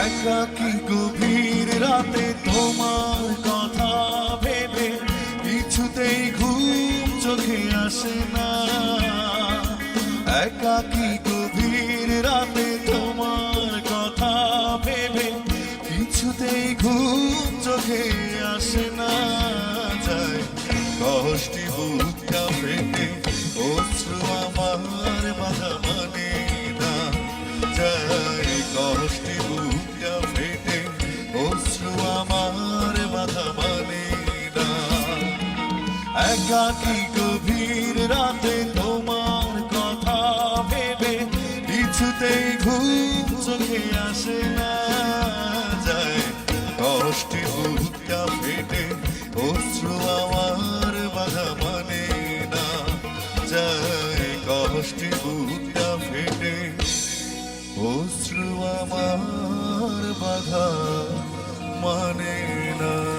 একাকী গভীর রাতে তোমার কথা ভেবে কিছুতেই ঘুম চোখে আসে না। একাকী গভীর রাতে তোমার কথা ভেবে কিছুতেই ঘুম চোখে আসে না। যায় কষ্টি বুকটা ফেটে অশ্রু আমার বাধা মানে না। যায় কষ্টি বুকটা ফেটে অশ্রু আমার বাধা মানে না। একাকী গভীর রাতে তোমার কথা ভেবে কিছুতেই ঘুম চোখে আসে না। যায় কষ্টি বুকটা ফেটে অশ্রু আমার বাধা মানে না। যায় কষ্টি বুকটা ফেটে অশ্রু আমার বাধা মানে না।